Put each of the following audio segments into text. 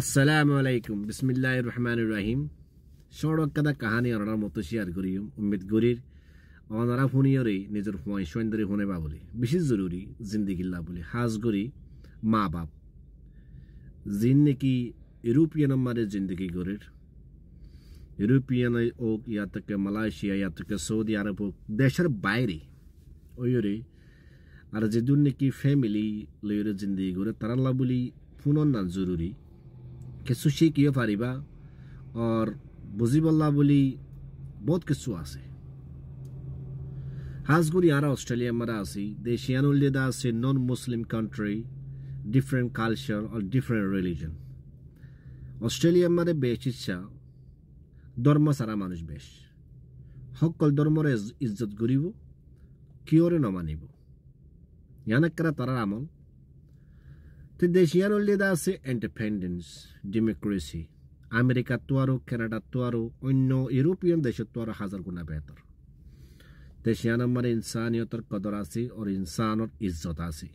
Assalamualaikum. Bismillahirrahmanirrahim. Shorok kada kahani orar moto share koriyum. Ummid gorir onara huniyore nijor huai shoindari hone ba bole. Bishi zaruri zindagi la bole. Has gori ma bap. Jinne ki European amare zindagi gorir. European ok ya tak Malaysia ya tak Saudi Arab ok deshar baire. Oyore ar je dunne ki family loyore zindagi gore taralla boli funon nan zaruri. কিছু শিখিয়ে পারিবা আর বুঝিবল্লা বলি বহুত কিছু আছে হাজগুড়ি আর Australia মারা আছি দেশিয়ান উল্লেদা আছে non Muslim country different culture আর ডিফারেন্ট রিলিজন অস্ট্রেলিয়া মারে বেশ ইচ্ছা ধর্ম সারা মানুষ বেশ সকল ধর্মরে ইজ্জত করিব কিওরে নমানিব ইয়ানাকরা তারার আমল The Asian leader আছে independence, democracy. America tuaro, Canada tuaro, onno European দেশে tuaro হাজার গুণা বেহতর। দেশিয়ান আমার ইনসানিয়তের কদর আছে আর ইনসানের ইজ্জত আছে।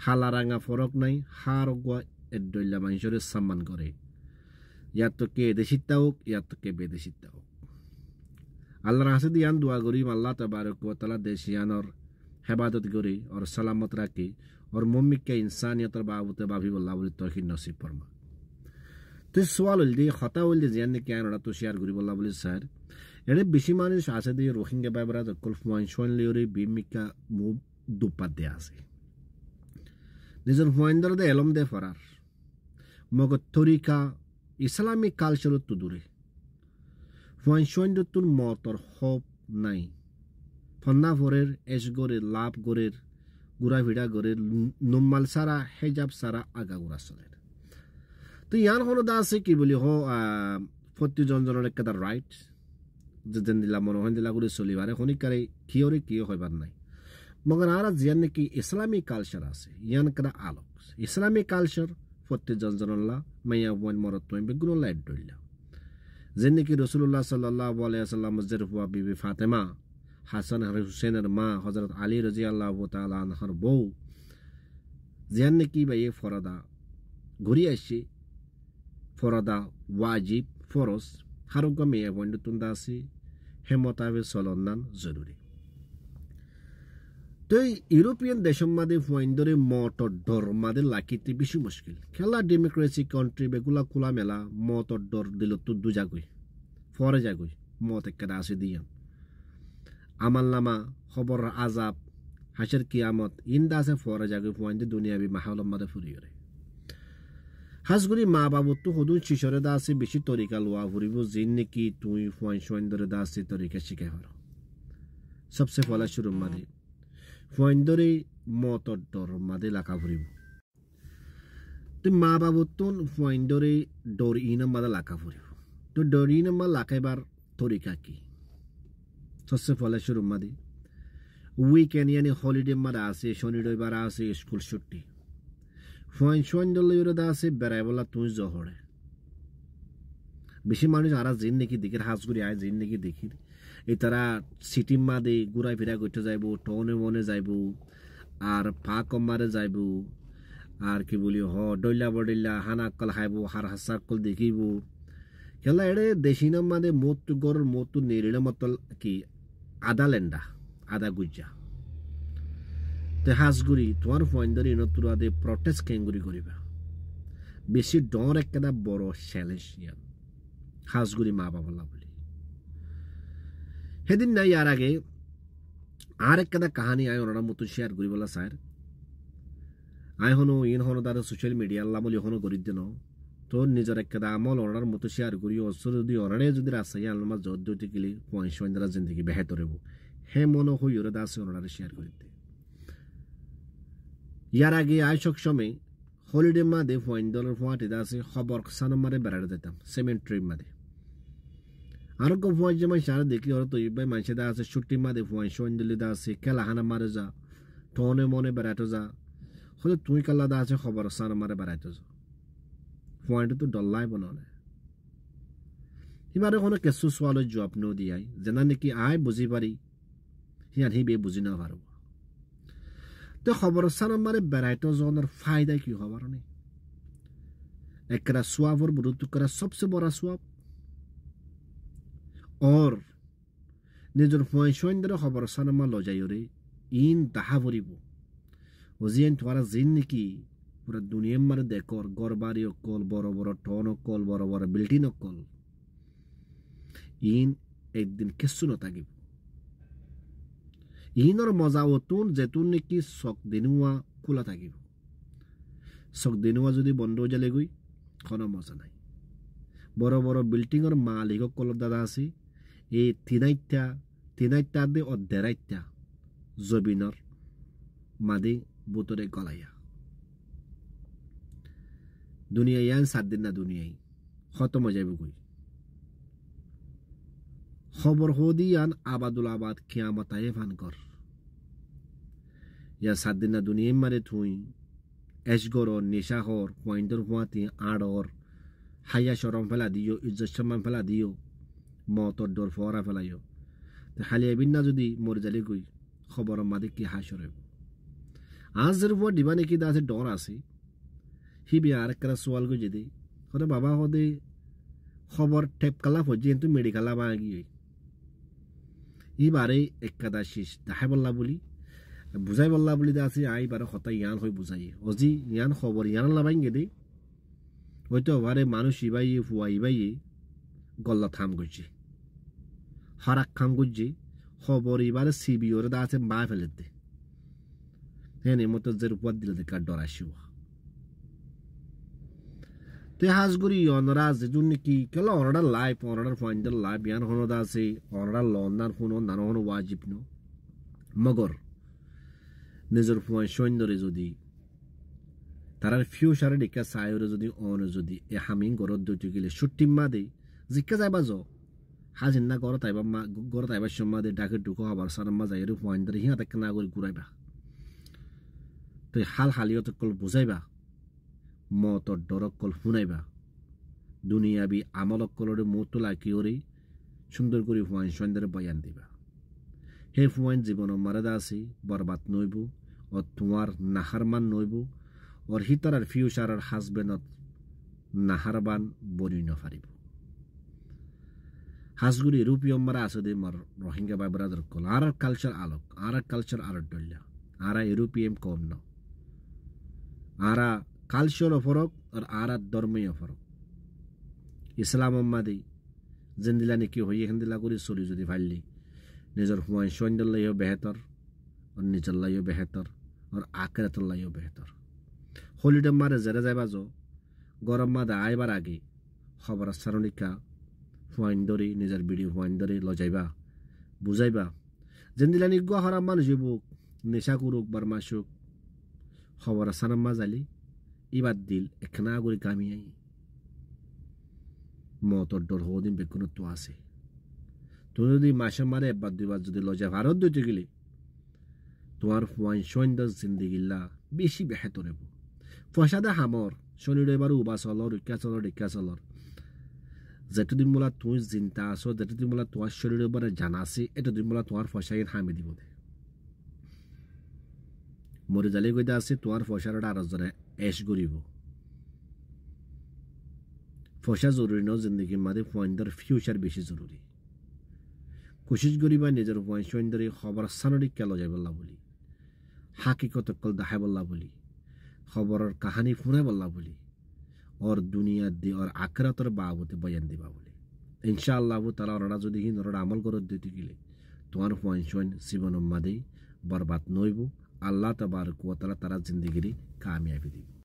হালা রাঙা ফরক নাই, হার গোয়া এড্ডইল্লা মানুষের সম্মান করে। ইয়াত তো কে দেশিতা হোক, ইয়াত তো কে বেদেশিতা হোক। আল্লাহর হাসে দিয়ান দোয়া করি আল্লাহ তাবারক ওয়া তাআলা দেশিয়ানর হেফাজত করে আর সালামত রাখে और मुम्मी के इंसानियत और बाबूते बाबी वल्लाह बोले तौहीद नसीब फरमा तो सवाल उल्दी खता उल्दी जियान ने क्या नड़ा तो शेयर करी वल्लाह बोले सर एडे बिशी मानिश आसे दे रोहिंग्या बाबरा तो कुल्फ मानशोन लियोरी बीमी का मुब दुपत दे आसे निजर हुआंदर दे एलम दे फरार मग तरीका इस्लामी कल्चर तो दूरे हुआंशोन दे तुन मौत और होप नहीं फन्ना फरेर एश गोरे लाभ गोरेर गुरा विड़ा गोरे नुम्मल सारा हेजाब सारा आगा गुरा सोलेर तो यान होनो दासे की बोली हो फत्ती जनजनर एकदा राइट जदन दिला मनोहन दिला गुरे सोलिबारे होनी करे कियोरे कियो होइबार নাই मगर आरा जियान की इस्लामी कल्चर আছে यान कदा आलोक इस्लामी कल्चर फत्ती जनजनला माया वन मरत तो बेगुनो लाइट डइला जिन्ने की रासूलुल्लाह सल्लल्लाहु अलैहि वसल्लम जरफुआ बीबी फातिमा হাসান আর হুসেনের মা হযরত আলী রাদিয়াল্লাহু তাআলা আনহার বউ জিয়ান কি ভাই ফরদা ঘুরি আসছে ফরদা ওয়াজিব ফরজ হারুকা মেয়ে বন্ধু তুন্দাসি হেমতাবে চলনান জরুরি তো ইউরোপিয়ান দেশম মাদে ফয়েন্ডরে মত ডর মাদে লাকিতে বেশি মুশকিল খেলা ডেমোক্রেসি কান্ট্রি বেগুলা কুলা মেলা মত ডর দিল তো দুজাগই ফরে যাগই মত একটা আছে দিয়া আমাল্লামা খবর আজাব হাসর কিয়ামত ইন্দা সে ফরে জাগে ফুয়াইন্দে দুনিয়াবি মাহল মাদে ফুরিয়রে হাসগুরি মা বাবু তো হুদুন শিশরে দাসে বেশি তরিকা লওয়া ফুরিব জিন্নে কি তুই ফুয়াইন সোইন্দরে দাসে তরিকা শিখে হর সবসে ফলা শুরু মাদে ফুয়াইন্দরে মতর ডর মাদে লাকা ফুরিব তো মা বাবু তো ফুয়াইন্দরে ডর ইনা মাদে লাকা ফুরিব তো ডর ইনা মা লাকাইবার তরিকা কি सबसे पहले शुरू मादी वीकेंड यानी हॉलिडे मारा आसे शनि रविवार आसे स्कूल छुट्टी फोन शोन दल योरदा आसे बेरायबला तुझ जहरे बेशी मानुष आरा जिंदगी देखिर हाजगुरी आय जिंदगी देखिर এই তারা সিটি মাদে ঘুরাই ফিরা করতে যাইব টনে মনে যাইব আর পা কমারে যাইব আর কি বলি হ ডইলা বডইলা হানা কল খাইব হার হাসা কল দেখিব খেলা এড়ে দেশিনা মাদে মত গরর মত নেরিলা মতল কি আদা লেন্ডা আদা গুজ্জা তে হাসগুড়ি তোমার ফয়েন্ডারি নতুরা দে প্রটেস্ট কেঙ্গুরি করিবা বেশি ডর একটা বড় চ্যালেঞ্জ ইয়ান হাসগুড়ি মা বাবা বলি সেদিন নাই আর আগে আর একটা কাহানি আয় ওনার মতো শেয়ার করি বলা স্যার আয় হনো ইন হনো তার সোশ্যাল মিডিয়া আল্লাহ বলি হনো করি দেন তো নিজের একটা আমল ওনার মতো শেয়ার করি অসর যদি ওনারে যদি রাস্তায় আলমা জোর দিতে গেলে পয়সা জিন্দগি বেহতর হব হে মনে হই ওরা দাসে ওনারা শেয়ার করে দিতে ইয়ার আগে আয়সক সময় হলিডে মাদে ফয়েন্ডলের ফোয়াটে দাসে খবর সানম মারে বেড়াতে যেতাম সেমেন্ট্রি মাদে আরো কো ফোয়াই যেমন সারা দেখি ওরা তো ইবাই মানুষে দা আছে ছুটি মাদে ফোয়াই সন্ডলি দা আছে খেলা হানা মারে যা টনে মনে বেড়াতে যা হলে তুই কাল্লা দা আছে খবর সানম মারে বেড়াতে যা পয়েন্ট তো ডল্লাই বনালে এবারে কোনো কেসু সোয়ালের জবাব ন দিয়াই যেনা নাকি আয় বুঝি পারি হিয়ান হি বে বুঝি না পারব তো খবর সান আমারে বেড়াইতো জনের ফায়দা কি হবার নেই एकरा स्वावर बुरुत करा सबसे बड़ा स्वाब और निजर फुआइशोइंदर खबर सनमा लजायोरे इन दाहा भरिबो ओजियन तुम्हारा जिंदगी पूरा दुनिया मारे देखो गरबारी कल बड़ बड़ टन कल बड़ बड़ बिल्डिंग कल इन एक दिन किस्सु नथाकिब इनर मजा अतुन जेतुन नेকি शक दिनुआ खुला থাকিব शक दिनुआ যদি বন্ধ হৈ যালে গই কোনো মজা নাই বড় বড় বিল্ডিংৰ মালিক কল দাদা আছে এই তিনাইটা দে অধেৰাইটা জবিনৰ মাদি বুতরে গলায়া দুনিয়া ইয়ান 7 দিন না দুনিয়াই খতম হৈ যাব গই খবর হদিয়ান আবাদুল আবাদ কিয়ামত আয়ে ফান কর या 7 दिन ना दुनिया मारे थुई एशगोर और निशाखोर पॉइंटर हुआती आड़ और हाया शरम फैला दियो इज्जत सम्मान फैला दियो मौत और डर फौरा फैलायो तो हालिया बिन्ना जुदी मोर जले कोई खबर मादी की हाशर है आज जरूर वो दीवाने की दासे डर आसे ही भी आर कर सवाल को जिदे और बाबा हो दे खबर टेप कला फौजी तो मेडिकल बागी ये बारे एक कदाशिश दाहे बल्ला बोली বুঝাই বল্লা বলি দাসি আই বারে কথা ইয়ান হই বুঝাই অজি ইয়ান খবর ইয়ান লাবাইন গেদে হয়তো বারে মানুষ ইবাই ফুয়াই বাই গল্লা থাম গজি হারাক খাম গজি খবর ইবারে সিবি ওরে দাসে মা ফেলে দে হেনে মতো জের উপর দিলে দে কার ডরাশিও তে হাজগুরি অনরাজ জুন কি কলা অনরা লাইভ অনরা ফাইন্ডার লাইভ ইয়ান হনো দাসে অনরা লন্ডন হুনো নানো হনো ওয়াজিব নো মগর নিজের ফুয়াইশোইন্দরে যদি তারার ফিউচারে দেখা চাইরে যদি অন যদি এ হামিং গরত দুটি গেলে ছুটি মাদে জিকা যাইবা জ হাজিন না গরত আইবা মা গরত আইবা সম্মাদে ডাকে ঢুকো হবার সারম্মা যাইরে ফুয়াইন্দরে হিয়া তাকে না করে ঘুরাইবা তো হাল হালিয়ত কল বুঝাইবা মতর ডরক কল শুনাইবা দুনিয়াবি আমলক কলরে মতো লাকিওরে সুন্দর করে ফুয়াইশোইন্দরে বয়ান দিবা হে ফুয়াইন জীবন মারাদা আছে বরবাদ নইব और तुम्हार नाहरमान नइब और हितार फ्यूचार हाजबेंड नाहरबान बनी नफारिब हाजगुरी रूपी मारा आसो दे मर रोहिंग्या बाय ब्रादर कल आर कल्चर आलोक आर कल्चर आर डल्ला आर यूरोपियन कम न आर कल्चर फरक और आर धर्मीय फरक इस्लाम मादे जिंदिला नेकी होई हिंदिला करी चली जदि फाइली निजर हुआई सोंदल लायो बेहतर और निजर लायो बेहतर और आखिरत लायो बेहतर हॉलिडे मारे जरा जायबा जो गरम मादे आइबार आगे खबर सारनिका हुआइंदरी निजर भिडिओ हुआइंदरी लजाइबा बुझाइबा जिंदिलानि गहरा मानुजिबु नेशा कुरुक बरमासुक खबर सानमा जाली इबाद दिल एकना गरि कामियाई मतर डर होदिन बेकुनत्व आसे তুমি যদি মাসে মারে একবার দুইবার যদি লজা ভারত দিতে গেলে তোমার ফুয়াইন সৈন্দার জিন্দিগিল্লা বেশি বেহেতর হব ফসাদা হামর শনির এবার উবা চলর রিকা চলর যেতদিন মোলা তুমি চিন্তা আছো যেতদিন মোলা তোমার শরীরের এবারে জানা আছে এতদিন মোলা তোমার ফসাই হামে দিব দে মরে জালে গইদা আছে তোমার ফসারটা আর জনে এশ গরিব ফসা জরুরি ন জিন্দগির মাঝে ফুয়াইন্দার ফিউচার বেশি জরুরি कोशिश करिबा निजर वंशोइंदरे खबर सानडिक केलो जाय बल्ला बोली हकीकत कल दाहाय बल्ला बोली खबरर कहानी फुनाय बल्ला बोली और दुनिया दे और आखिरतर बाबते बयान दिबा बोली इंशाअल्लाह ताआला रडा जदि हि नरडा अमल करत दिति गेले তোমার वंशोइन जीवन मादे बर्बाद नइबो আল্লাহ তাবারক ওয়া তাআলা তারা जिंदगी कामयाबी दिबो।